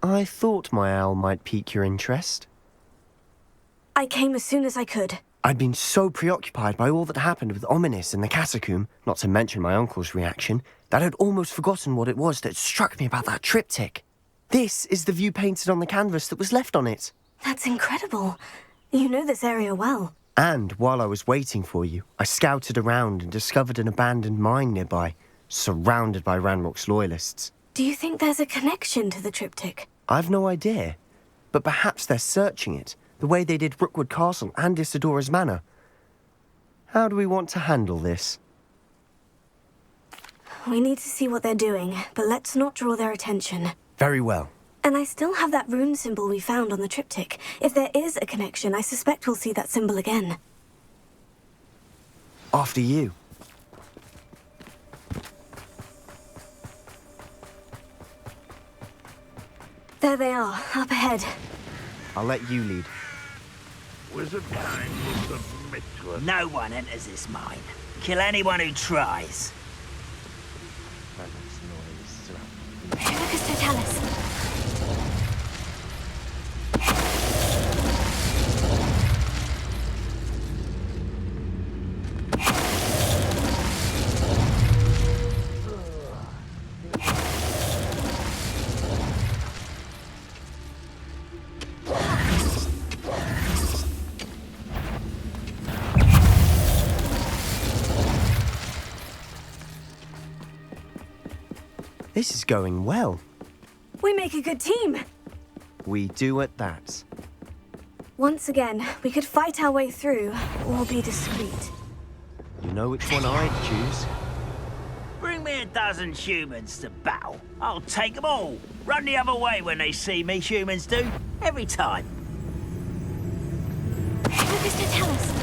I thought my owl might pique your interest. I came as soon as I could. I'd been so preoccupied by all that happened with Ominis and the catacomb, not to mention my uncle's reaction, that I'd almost forgotten what it was that struck me about that triptych. This is the view painted on the canvas that was left on it. That's incredible. You know this area well. And while I was waiting for you, I scouted around and discovered an abandoned mine nearby, surrounded by Ranrock's loyalists. Do you think there's a connection to the triptych? I've no idea, but perhaps they're searching it, the way they did Rookwood Castle and Isidora's Manor. How do we want to handle this? We need to see what they're doing, but let's not draw their attention. Very well. And I still have that rune symbol we found on the triptych. If there is a connection, I suspect we'll see that symbol again. After you. There they are, up ahead. I'll let you lead. Wizardkind will submit to us. No one enters this mine. Kill anyone who tries. Lucas Totalis. This is going well. We make a good team. We do at that. Once again, we could fight our way through, or be discreet. You know which one I'd choose. Bring me a dozen humans to battle. I'll take them all. Run the other way when they see me, humans do. Every time. Lucas Totalis.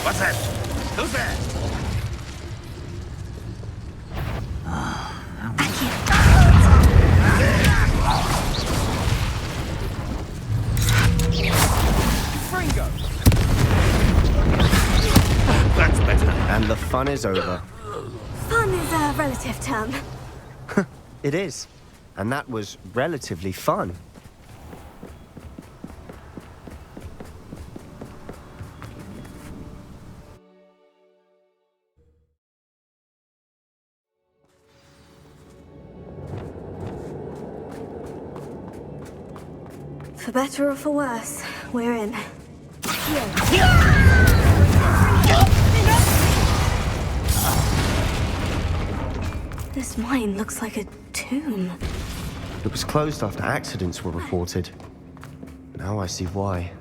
What's that? Who's there? Fringo! That's better. And the fun is over. Fun is a relative term. It is. And that was relatively fun. For better or for worse, we're in. This mine looks like a tomb. It was closed after accidents were reported. Now I see why.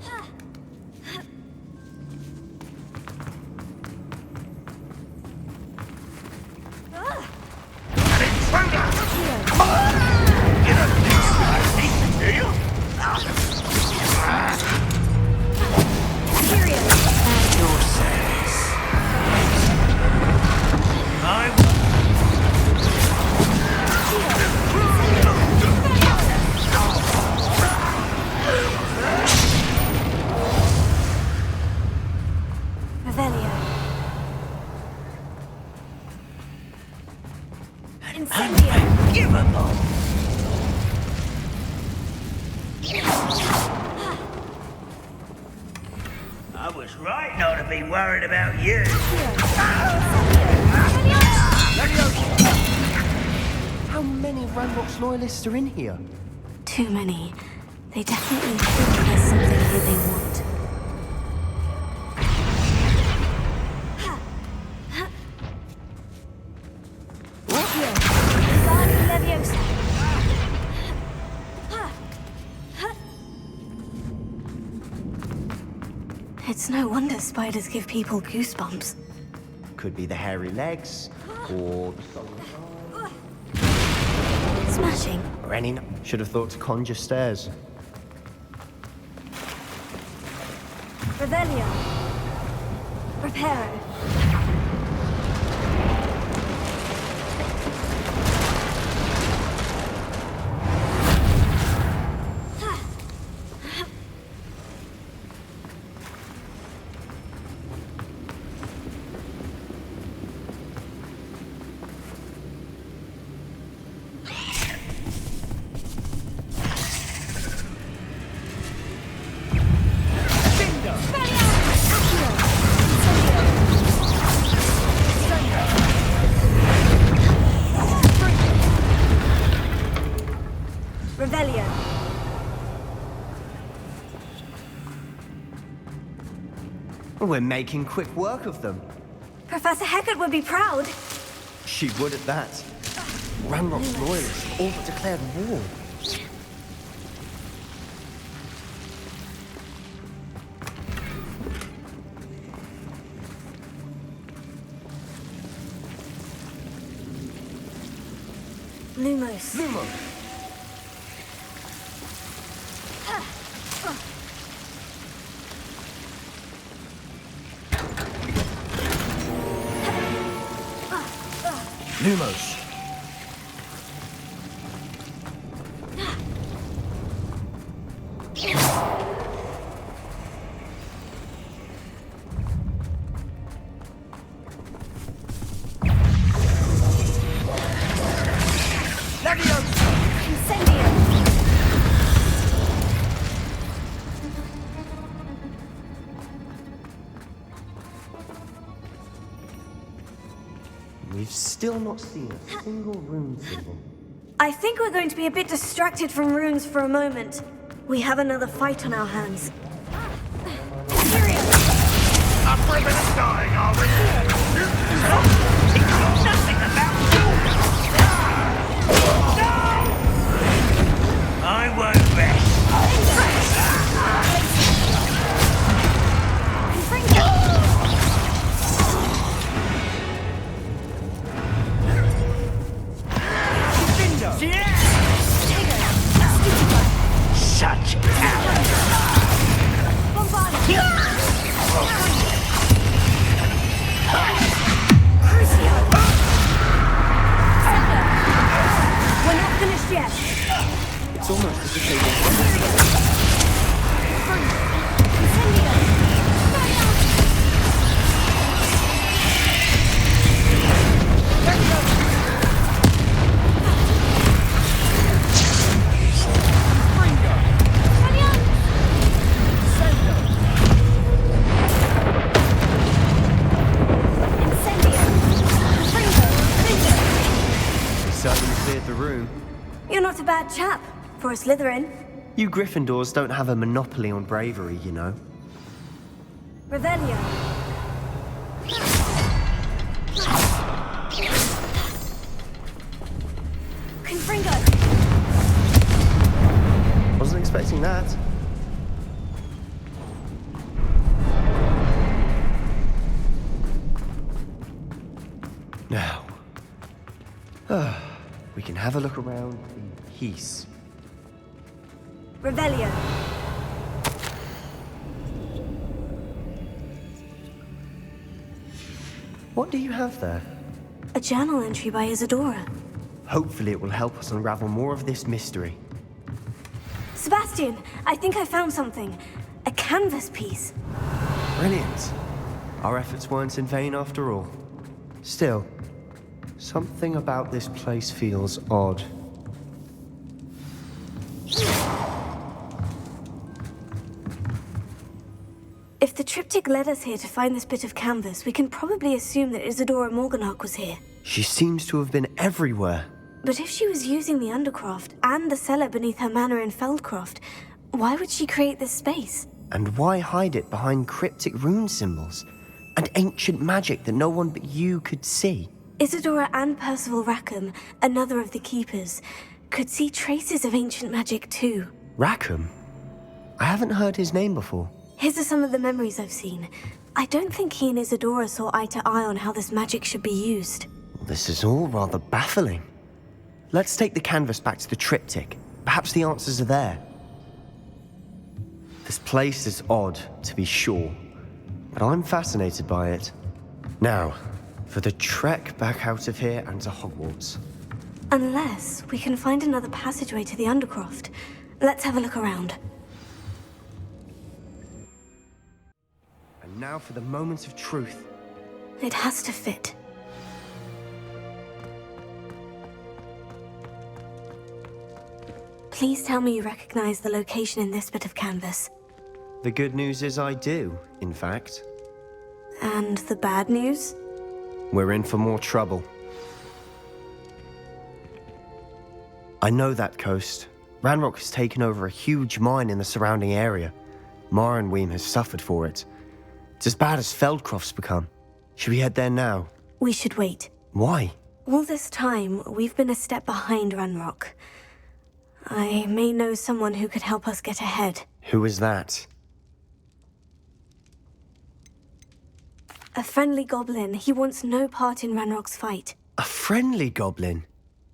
I was right not to be worried about you. How many Ranrock's loyalists are in here? Too many. They definitely think there's something here they want. It's no wonder spiders give people goosebumps. Could be the hairy legs, or Smashing. or any. Should have thought to conjure stairs. Revelio. Reparo. We're making quick work of them. Professor Heckert would be proud. She would at that. Ranrock's loyalists have all but declared war. Lumos. Lumos! Lumos! We've still not seen a single rune symbol. I think we're going to be a bit distracted from runes for a moment. We have another fight on our hands. Afraid of dying, are we? Nothing about you! No! I won't rest. Such arrogance! We're not finished yet. It's almost as if they were... Certainly cleared the room. You're not a bad chap for a Slytherin. You Gryffindors don't have a monopoly on bravery, you know. Revelio. Confringo. Wasn't expecting that. Now, we can have a look around in peace. Revelio. What do you have there? A journal entry by Isadora. Hopefully it will help us unravel more of this mystery. Sebastian, I think I found something. A canvas piece. Brilliant. Our efforts weren't in vain after all. Still, something about this place feels odd. If the triptych led us here to find this bit of canvas, we can probably assume that Isadora Morganach was here. She seems to have been everywhere. But if she was using the Undercroft and the cellar beneath her manor in Feldcroft, why would she create this space? And why hide it behind cryptic rune symbols? And ancient magic that no one but you could see? Isadora and Percival Rackham, another of the Keepers, could see traces of ancient magic too. Rackham? I haven't heard his name before. His are some of the memories I've seen. I don't think he and Isadora saw eye to eye on how this magic should be used. This is all rather baffling. Let's take the canvas back to the triptych. Perhaps the answers are there. This place is odd, to be sure, but I'm fascinated by it. Now, for the trek back out of here and to Hogwarts. Unless we can find another passageway to the Undercroft. Let's have a look around. And now for the moment of truth. It has to fit. Please tell me you recognize the location in this bit of canvas. The good news is I do, in fact. And the bad news? We're in for more trouble. I know that coast. Ranrock has taken over a huge mine in the surrounding area. Marrenweem has suffered for it. It's as bad as Feldcroft's become. Should we head there now? We should wait. Why? All this time, we've been a step behind Ranrock. I may know someone who could help us get ahead. Who is that? A friendly goblin. He wants no part in Ranrock's fight. A friendly goblin?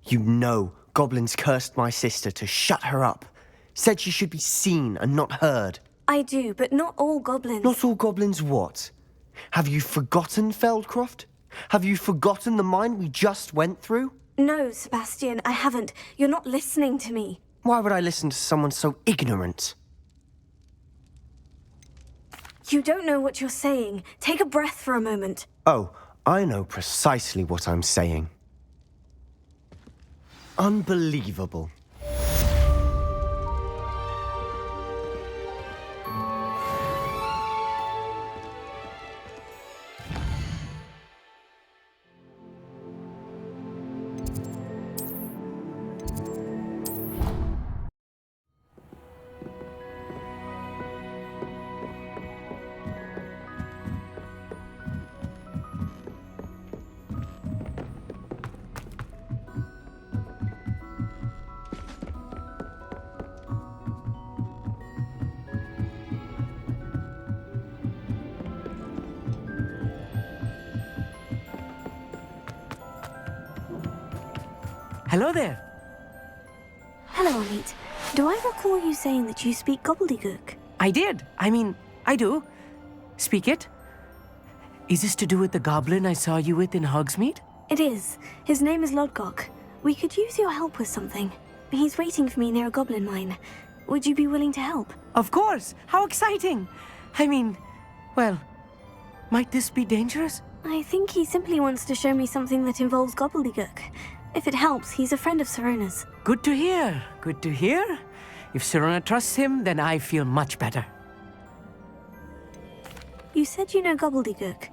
You know goblins cursed my sister to shut her up. Said she should be seen and not heard. I do, but not all goblins. Not all goblins what? Have you forgotten Feldcroft? Have you forgotten the mine we just went through? No, Sebastian, I haven't. You're not listening to me. Why would I listen to someone so ignorant? You don't know what you're saying. Take a breath for a moment. Oh, I know precisely what I'm saying. Unbelievable. Hello there. Hello, Amit. Do I recall you saying that you speak gobbledygook? I did. I do. Speak it. Is this to do with the goblin I saw you with in Hogsmeade? It is. His name is Lodgok. We could use your help with something. He's waiting for me near a goblin mine. Would you be willing to help? Of course. How exciting. Well, might this be dangerous? I think he simply wants to show me something that involves gobbledygook. If it helps, he's a friend of Serona's. Good to hear. Good to hear. If Serona trusts him, then I feel much better. You said you know gobbledygook,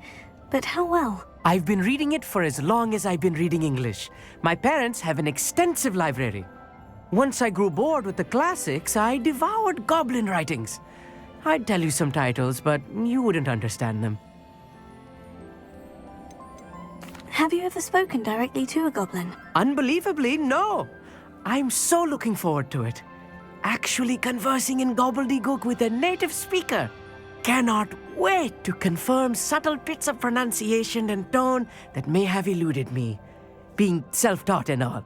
but how well? I've been reading it for as long as I've been reading English. My parents have an extensive library. Once I grew bored with the classics, I devoured goblin writings. I'd tell you some titles, but you wouldn't understand them. Have you ever spoken directly to a goblin? Unbelievably, no. I'm so looking forward to it. Actually conversing in gobbledygook with a native speaker. Cannot wait to confirm subtle bits of pronunciation and tone that may have eluded me, being self-taught and all.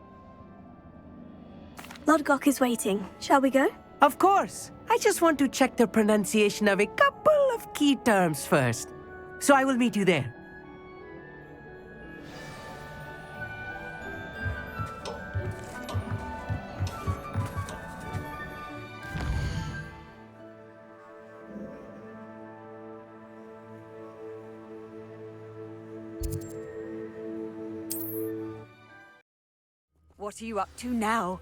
Lodgok is waiting. Shall we go? Of course. I just want to check the pronunciation of a couple of key terms first. So I will meet you there. What are you up to now?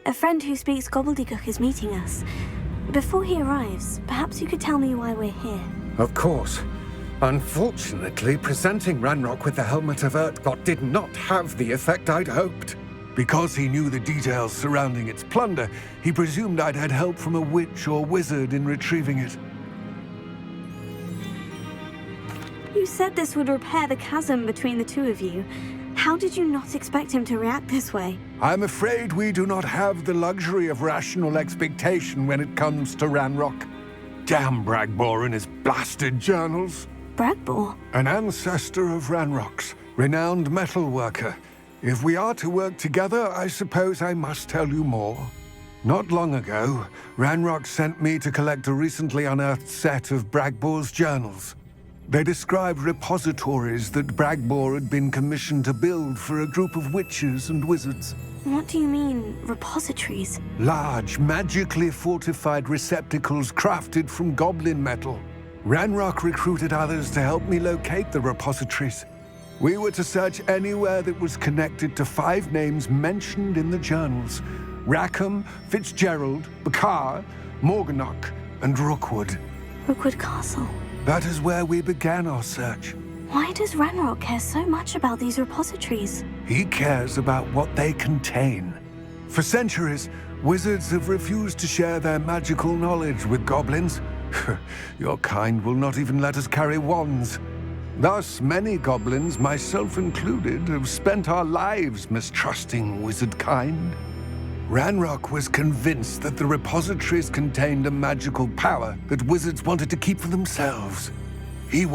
A friend who speaks gobbledygook is meeting us. Before he arrives, perhaps you could tell me why we're here. Of course. Unfortunately, presenting Ranrock with the Helmet of Urtkot did not have the effect I'd hoped. Because he knew the details surrounding its plunder, he presumed I'd had help from a witch or wizard in retrieving it. You said this would repair the chasm between the two of you. How did you not expect him to react this way? I'm afraid we do not have the luxury of rational expectation when it comes to Ranrock. Damn Bragbor and his blasted journals. Bragbor? An ancestor of Ranrock's, renowned metal worker. If we are to work together, I suppose I must tell you more. Not long ago, Ranrock sent me to collect a recently unearthed set of Bragbor's journals. They described repositories that Bragbor had been commissioned to build for a group of witches and wizards. What do you mean, repositories? Large, magically fortified receptacles crafted from goblin metal. Ranrock recruited others to help me locate the repositories. We were to search anywhere that was connected to 5 names mentioned in the journals: Rackham, Fitzgerald, Bakar, Morganach, and Rookwood. Rookwood Castle. That is where we began our search. Why does Ranrock care so much about these repositories? He cares about what they contain. For centuries, wizards have refused to share their magical knowledge with goblins. Your kind will not even let us carry wands. Thus, many goblins, myself included, have spent our lives mistrusting wizard kind. Ranrock was convinced that the repositories contained a magical power that wizards wanted to keep for themselves. He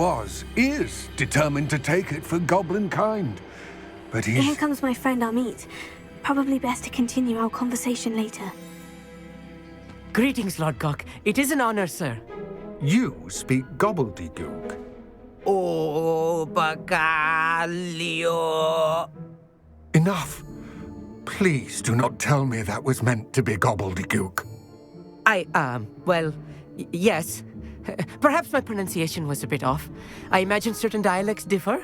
is determined to take it for goblin kind. But Here comes my friend Amit. Probably best to continue our conversation later. Greetings, Lodgok. It is an honor, sir. You speak gobbledygook. Oh, Bagalio. Enough. Please do not tell me that was meant to be gobbledygook. Well, yes. Perhaps my pronunciation was a bit off. I imagine certain dialects differ.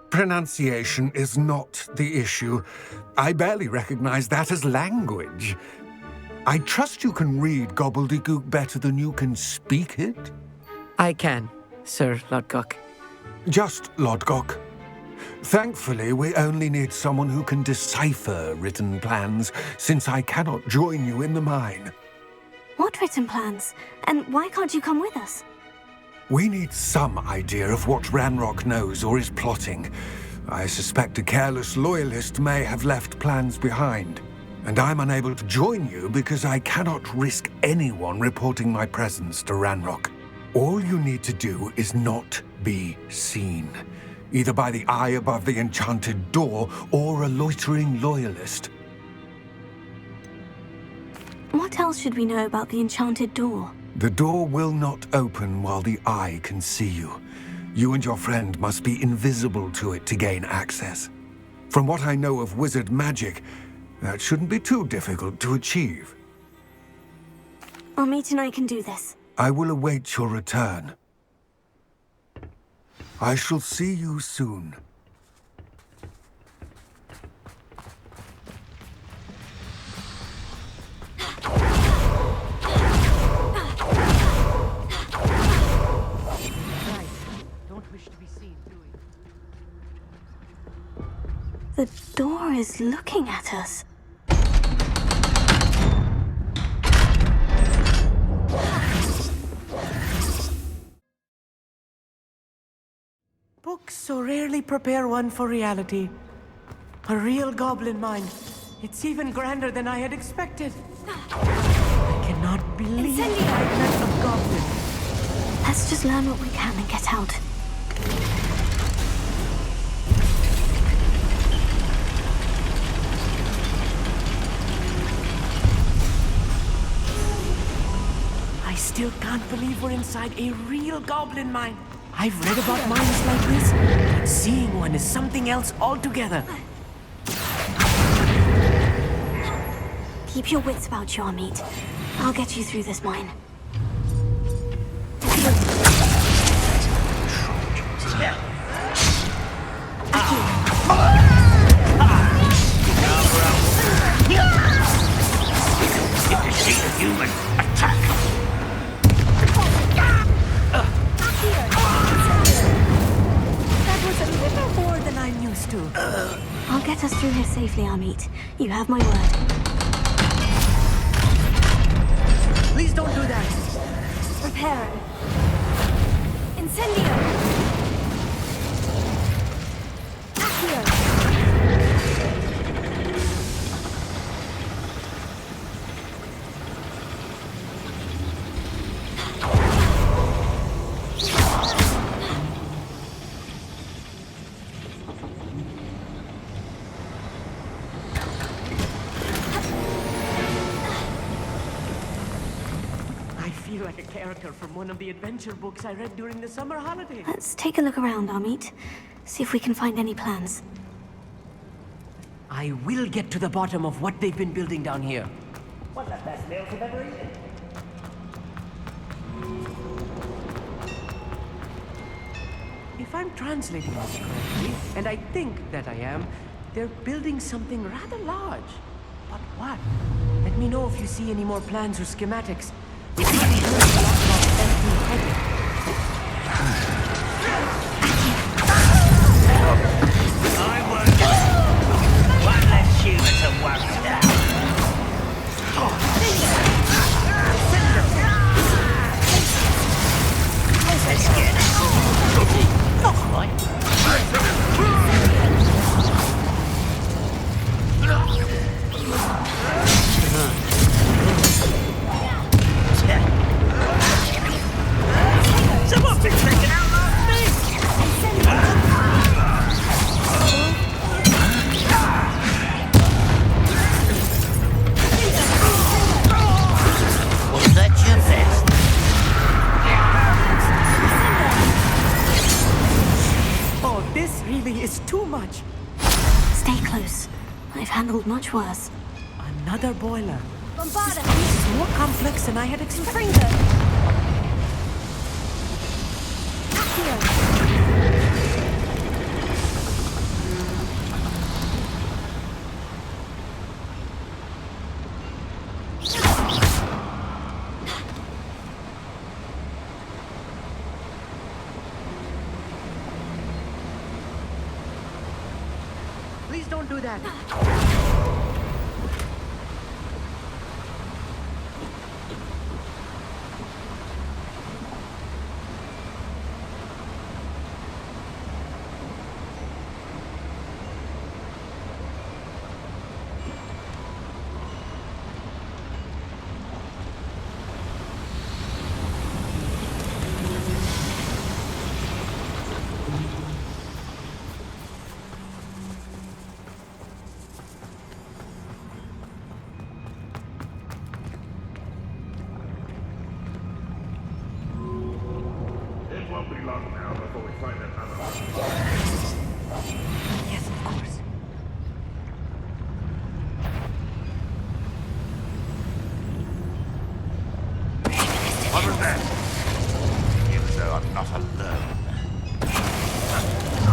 Pronunciation is not the issue. I barely recognize that as language. I trust you can read gobbledygook better than you can speak it? I can, Sir Lodgok. Just Lodgok. Thankfully, we only need someone who can decipher written plans, since I cannot join you in the mine. What written plans? And why can't you come with us? We need some idea of what Ranrock knows or is plotting. I suspect a careless loyalist may have left plans behind. And I'm unable to join you because I cannot risk anyone reporting my presence to Ranrock. All you need to do is not be seen, either by the eye above the enchanted door or a loitering loyalist. What else should we know about the enchanted door? The door will not open while the eye can see you. You and your friend must be invisible to it to gain access. From what I know of wizard magic, that shouldn't be too difficult to achieve. Amit and I can do this. I will await your return. I shall see you soon. The door is looking at us. Books so rarely prepare one for reality. A real goblin mine. It's even grander than I had expected. I cannot believe I met a goblin. Let's just learn what we can and get out. I still can't believe we're inside a real goblin mine. I've read about mines like this, but seeing one is something else altogether. Keep your wits about you, Amit. I'll get you through this mine. If you see a human, attack! That was a little more than I'm used to. I'll get us through here safely, Amit. You have my word. Please don't do that. Prepare. Incendio! Accio! I feel like a character from one of the adventure books I read during the summer holiday. Let's take a look around, Amit. See if we can find any plans. I will get to the bottom of what they've been building down here. One of the best meals I've ever eaten. If I'm translating this correctly, and I think that I am, they're building something rather large. But what? Let me know if you see any more plans or schematics. It might be empty-headed. much worse. Another boiler. Bombarda! This is more complex than I had expected. Please don't do that. It won't be long now before we find another. Yes, of course. What was that? Even though I'm not alone.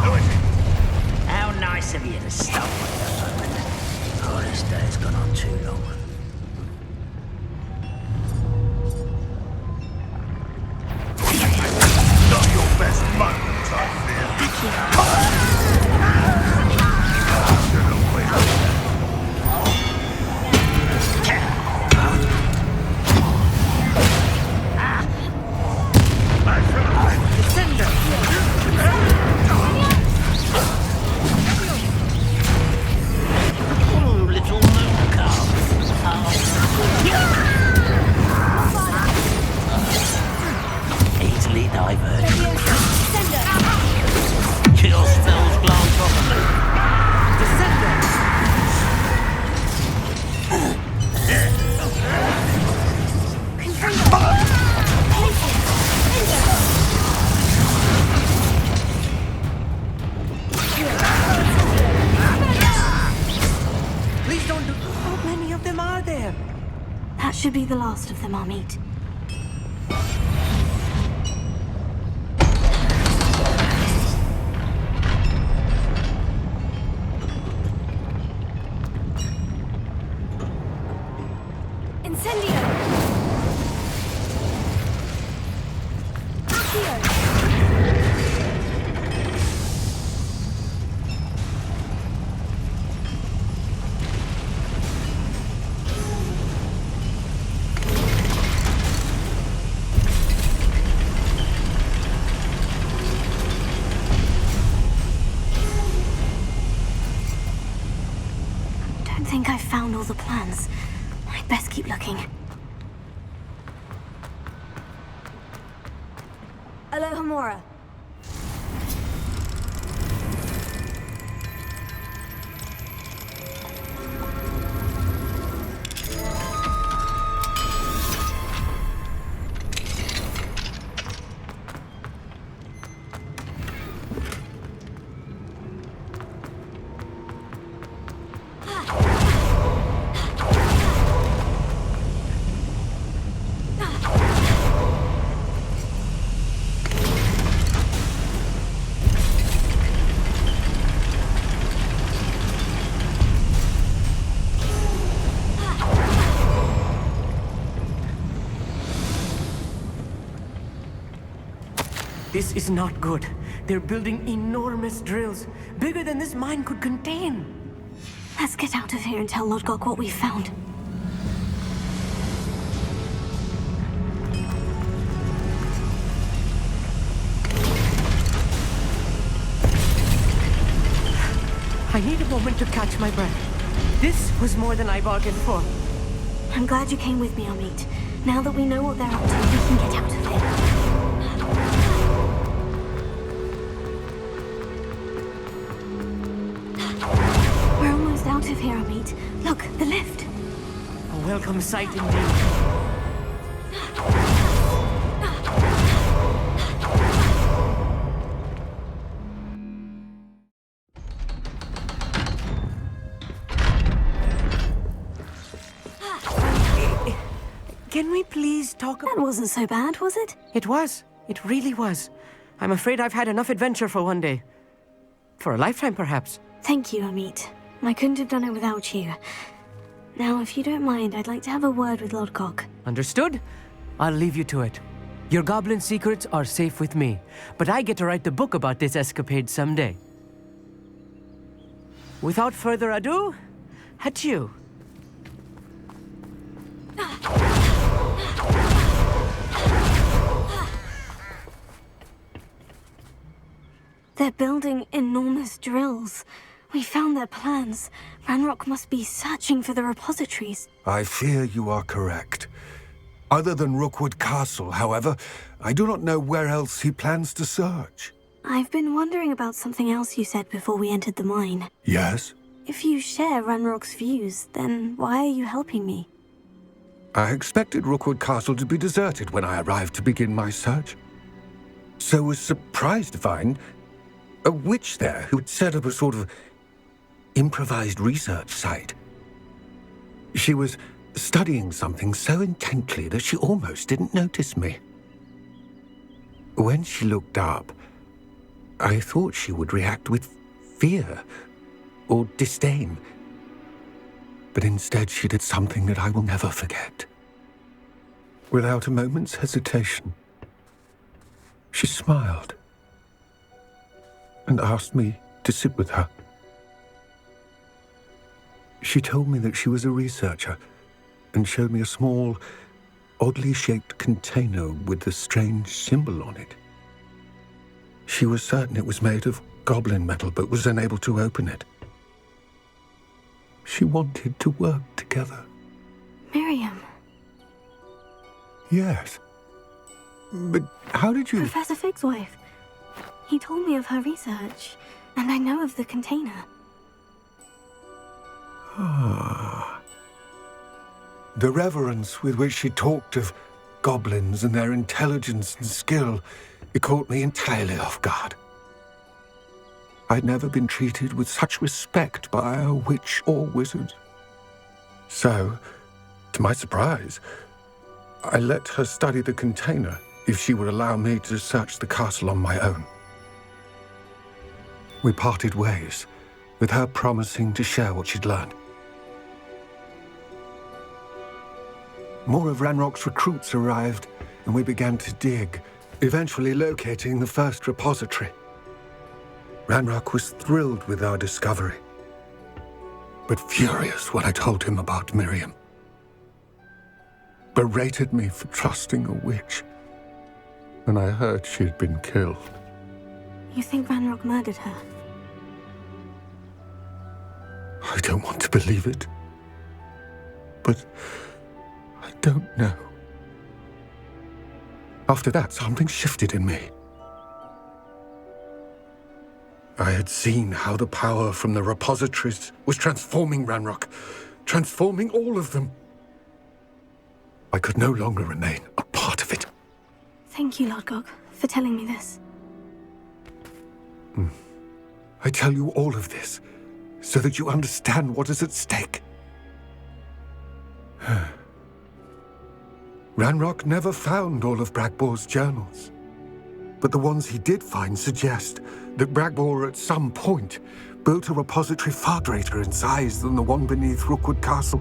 Who is it? How nice of you to stop with the moment. Oh, this day's gone on too long. Not your best moment, I fear. Oh, little moon calf. Easily diverted. Kill spells glance off of me. Please don't do. How many of them are there? That should be the last of them, Amit. Incendio! Accio! Don't think I've found all the plans. I'd best keep looking. Alohomora. This is not good. They're building enormous drills, bigger than this mine could contain. Let's get out of here and tell Lodgok what we found. I need a moment to catch my breath. This was more than I bargained for. I'm glad you came with me, Amit. Now that we know what they're up to, we can get out of here. We're almost out of here, Amit. Look, the lift. A welcome sight indeed. can we please talk That about... wasn't so bad, was it? It was. It really was. I'm afraid I've had enough adventure for one day. For a lifetime, perhaps. Thank you, Amit. I couldn't have done it without you. Now, if you don't mind, I'd like to have a word with Lodgok. Understood? I'll leave you to it. Your goblin secrets are safe with me, but I get to write the book about this escapade someday. Without further ado, adieu. They're building enormous drills. We found their plans. Ranrock must be searching for the repositories. I fear you are correct. Other than Rookwood Castle, however, I do not know where else he plans to search. I've been wondering about something else you said before we entered the mine. Yes? If you share Ranrock's views, then why are you helping me? I expected Rookwood Castle to be deserted when I arrived to begin my search. So was surprised to find a witch there who had set up a sort of improvised research site. She was studying something so intently that she almost didn't notice me. When she looked up, I thought she would react with fear or disdain. But instead she did something that I will never forget. Without a moment's hesitation, she smiled and asked me to sit with her. She told me that she was a researcher and showed me a small, oddly shaped container with a strange symbol on it. She was certain it was made of goblin metal, but was unable to open it. She wanted to work together. Miriam. Yes. But how did you... Professor Fig's wife. He told me of her research, and I know of the container. Ah. The reverence with which she talked of goblins and their intelligence and skill, it caught me entirely off guard. I'd never been treated with such respect by a witch or wizard. So, to my surprise, I let her study the container if she would allow me to search the castle on my own. We parted ways, with her promising to share what she'd learned. More of Ranrock's recruits arrived, and we began to dig, eventually locating the first repository. Ranrock was thrilled with our discovery, but furious when I told him about Miriam. Berated me for trusting a witch, and I heard she had been killed. You think Ranrock murdered her? I don't want to believe it, but I don't know. After that, something shifted in me. I had seen how the power from the repositories was transforming Ranrock, transforming all of them. I could no longer remain a part of it. Thank you, Lodgok, for telling me this. I tell you all of this so that you understand what is at stake. Ranrock never found all of Bragbor's journals, but the ones he did find suggest that Bragbor at some point built a repository far greater in size than the one beneath Rookwood Castle.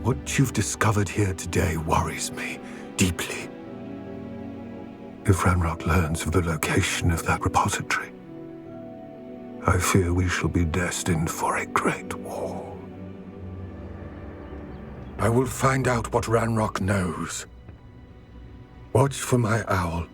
What you've discovered here today worries me deeply. If Ranrock learns of the location of that repository, I fear we shall be destined for a great war. I will find out what Ranrock knows. Watch for my owl.